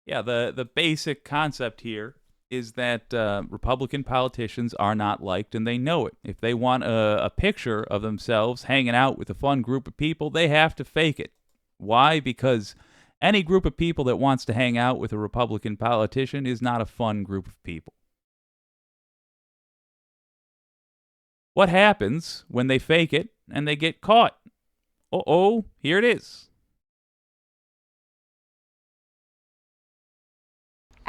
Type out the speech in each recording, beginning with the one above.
Yeah, the basic concept here is that Republican politicians are not liked and they know it. If they want a picture of themselves hanging out with a fun group of people, they have to fake it. Why? Because any group of people that wants to hang out with a Republican politician is not a fun group of people. What happens when they fake it and they get caught? Uh-oh, here it is.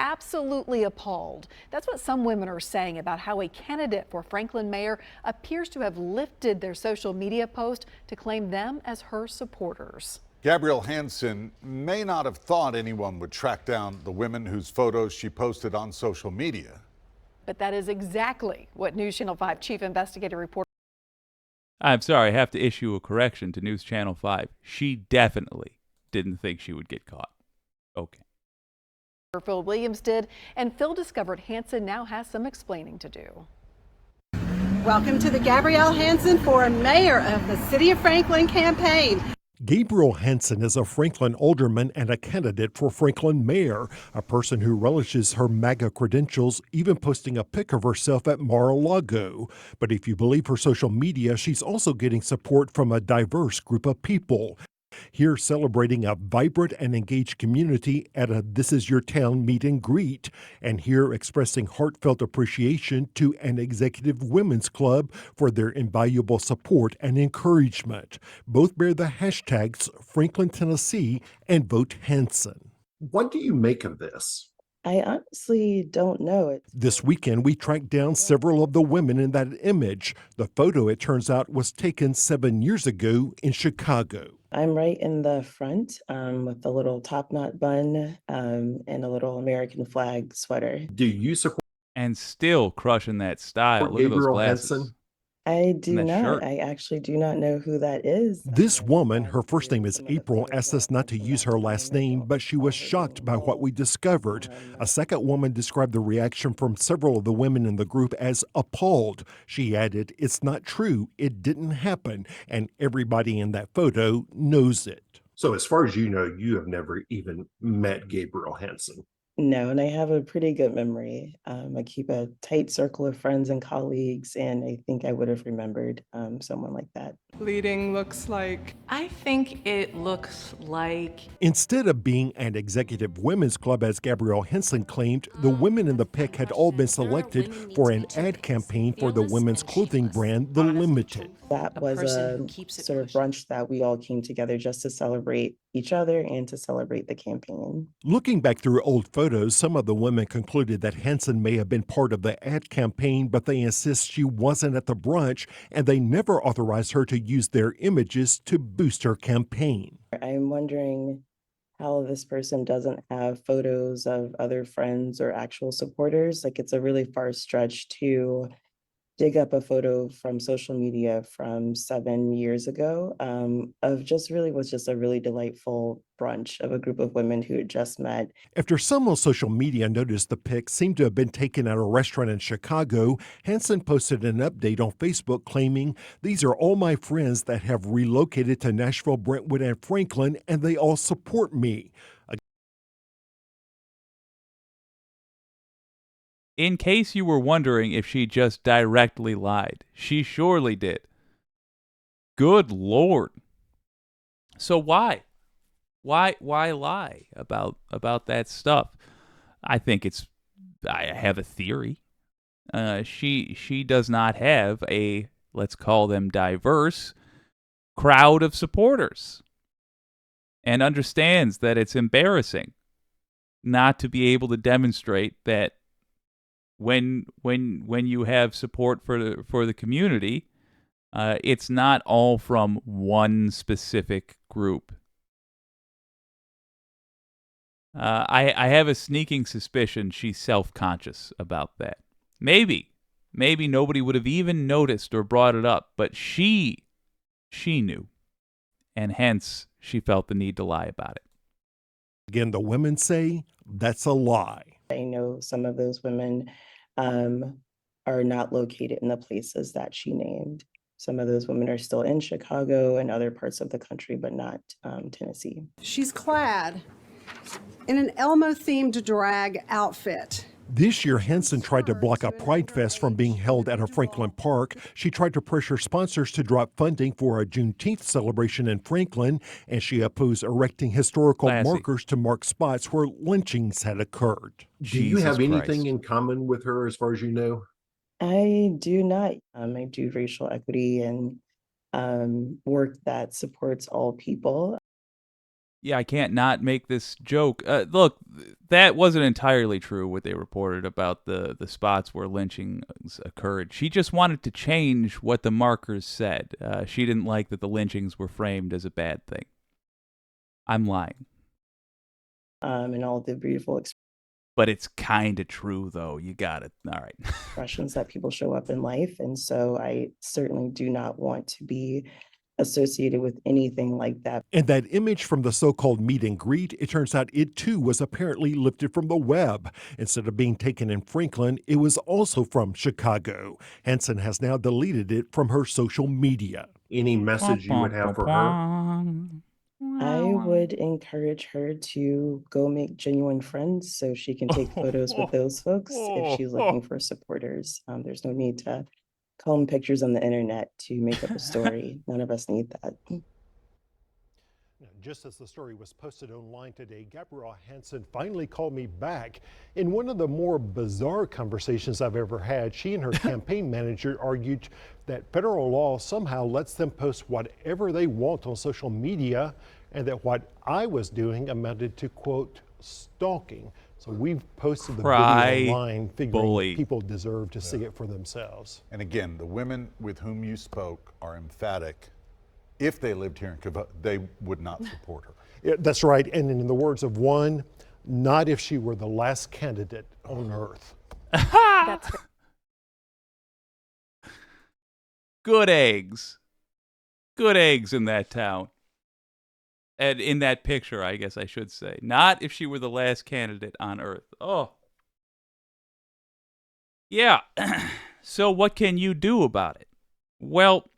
Absolutely appalled. That's what some women are saying about how a candidate for Franklin mayor appears to have lifted their social media post to claim them as her supporters. Gabrielle Hansen may not have thought anyone would track down the women whose photos she posted on social media. But that is exactly what News Channel 5 chief investigative reporter. I'm sorry, I have to issue a correction to News Channel 5. She definitely didn't think she would get caught. Okay. Phil Williams did, and Phil discovered Hansen now has some explaining to do. Welcome to the Gabrielle Hansen for Mayor of the City of Franklin campaign. Gabrielle Hansen is a Franklin alderman and a candidate for Franklin mayor, a person who relishes her MAGA credentials, even posting a pic of herself at Mar-a-Lago. But if you believe her social media, she's also getting support from a diverse group of people. Here celebrating a vibrant and engaged community at a This Is Your Town meet and greet, and here expressing heartfelt appreciation to an executive women's club for their invaluable support and encouragement. Both bear the hashtags Franklin, Tennessee and Vote Hansen. What do you make of this? I honestly don't know. This weekend, we tracked down several of the women in that image. The photo, it turns out, was taken 7 years ago in Chicago. I'm right in the front with a little top knot bun and a little American flag sweater. Do you support And still crushing that style. Look at those Gabrielle glasses. Hansen? I do that not. shirt. I actually do not know who that is. This woman, her first name is April, asked us not to use her last name, but she was shocked by what we discovered. A second woman described the reaction from several of the women in the group as appalled. She added, "It's not true. It didn't happen. And everybody in that photo knows it." So as far as you know, you have never even met Gabrielle Hansen. No, and I have a pretty good memory. I keep a tight circle of friends and colleagues, and I think I would have remembered someone like that. Leading looks like. I think it looks like. Instead of being an executive women's club, as Gabrielle Hansen claimed, the women in the pic had all been selected for an ad campaign for the women's clothing brand, The Limited. That was a sort of brunch that we all came together just to celebrate each other and to celebrate the campaign. Looking back through old photos, some of the women concluded that Hansen may have been part of the ad campaign, but they insist she wasn't at the brunch, and they never authorized her to use their images to boost her campaign. I'm wondering how this person doesn't have photos of other friends or actual supporters. Like, it's a really far stretch to dig up a photo from social media from 7 years ago of just really was just a really delightful brunch of a group of women who had just met. After some on social media noticed the pic seemed to have been taken at a restaurant in Chicago, Hansen posted an update on Facebook claiming, "These are all my friends that have relocated to Nashville, Brentwood, and Franklin, and they all support me." In case you were wondering if she just directly lied, she surely did. Good Lord. So why? Why lie about that stuff? I have a theory. She does not have a, let's call them diverse, crowd of supporters, and understands that it's embarrassing not to be able to demonstrate that when you have support for the community, it's not all from one specific group. I have a sneaking suspicion she's self-conscious about that. Maybe nobody would have even noticed or brought it up, but she knew, and hence she felt the need to lie about it. Again, the women say that's a lie. I know some of those women are not located in the places that she named. Some of those women are still in Chicago and other parts of the country, but not Tennessee. She's clad in an Elmo-themed drag outfit. This year, Henson tried to block a Pride Fest from being held at a Franklin park. She tried to pressure sponsors to drop funding for a Juneteenth celebration in Franklin, and she opposed erecting historical Classy. markers to mark spots where lynchings had occurred. Do you have Jesus anything Christ. in common with her as far as you know? I do not. I do racial equity and work that supports all people. Yeah, I can't not make this joke. Look, that wasn't entirely true what they reported about the spots where lynchings occurred. She just wanted to change what the markers said. She didn't like that the lynchings were framed as a bad thing. I'm lying. And all the beautiful But it's kind of true, though. You got it. All right. expressions that people show up in life. And so I certainly do not want to be associated with anything like that. And that image from the so-called meet and greet, it turns out it too was apparently lifted from the web. Instead of being taken in Franklin, it was also from Chicago. Henson has now deleted it from her social media. Any message you would have for her? I would encourage her to go make genuine friends so she can take photos with those folks if she's looking for supporters. There's no need to comb pictures on the internet to make up a story. None of us need that. Just as the story was posted online today, Gabrielle Hansen finally called me back. In one of the more bizarre conversations I've ever had, she and her campaign manager argued that federal law somehow lets them post whatever they want on social media, and that what I was doing amounted to, quote, stalking. So we've posted the video online, figuring people deserve to see it for themselves. And again, the women with whom you spoke are emphatic. If they lived here in Cabo, they would not support her. Yeah, that's right. And in the words of one, not if she were the last candidate on earth. That's Good eggs. Good eggs in that town. And in that picture, I guess I should say. Not if she were the last candidate on earth. Oh. Yeah. So what can you do about it? Well,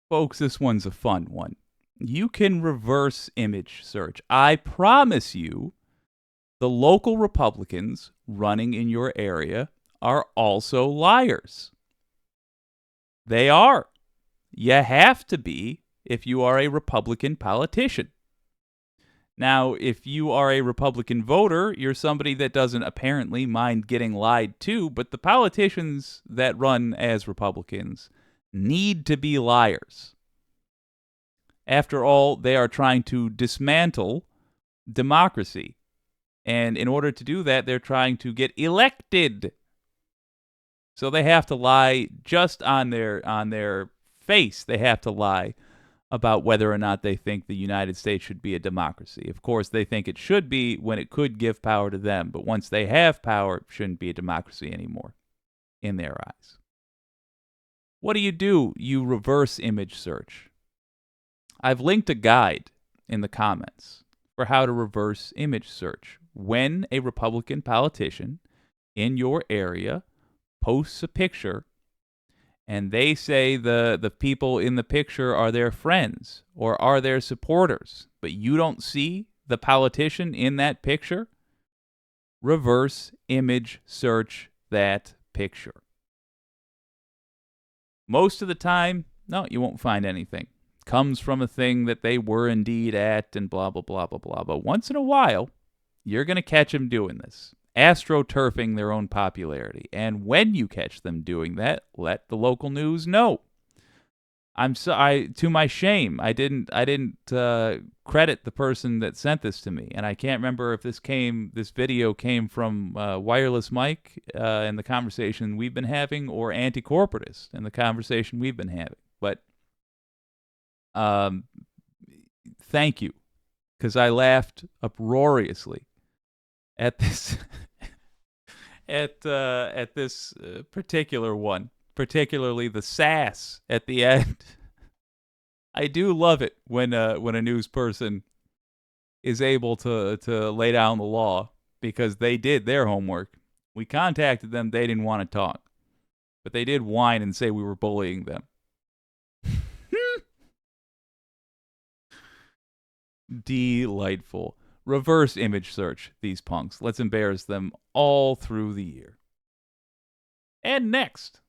folks, this one's a fun one. You can reverse image search. I promise you, the local Republicans running in your area are also liars. They are. You have to be if you are a Republican politician. Now, if you are a Republican voter, you're somebody that doesn't apparently mind getting lied to, but the politicians that run as Republicans need to be liars. After all, they are trying to dismantle democracy. And in order to do that, they're trying to get elected. So they have to lie just on their face. They have to lie about whether or not they think the United States should be a democracy. Of course, they think it should be when it could give power to them. But once they have power, it shouldn't be a democracy anymore in their eyes. What do? You reverse image search. I've linked a guide in the comments for how to reverse image search. When a Republican politician in your area posts a picture and they say the people in the picture are their friends or are their supporters, but you don't see the politician in that picture, reverse image search that picture. Most of the time, no, you won't find anything. Comes from a thing that they were indeed at and blah, blah, blah, blah, blah. But once in a while, you're going to catch them doing this. AstroTurfing their own popularity. And when you catch them doing that, let the local news know. To my shame, I didn't credit the person that sent this to me, and I can't remember if this video came from Wireless Mike in the conversation we've been having, or Anti-Corporatist in the conversation we've been having. But thank you, because I laughed uproariously at this at this particular one, particularly the sass at the end. I do love it when a news person is able to lay down the law, because they did their homework. We contacted them, they didn't want to talk, but they did whine and say we were bullying them. Delightful. Reverse image search these punks. Let's embarrass them all through the year. And next,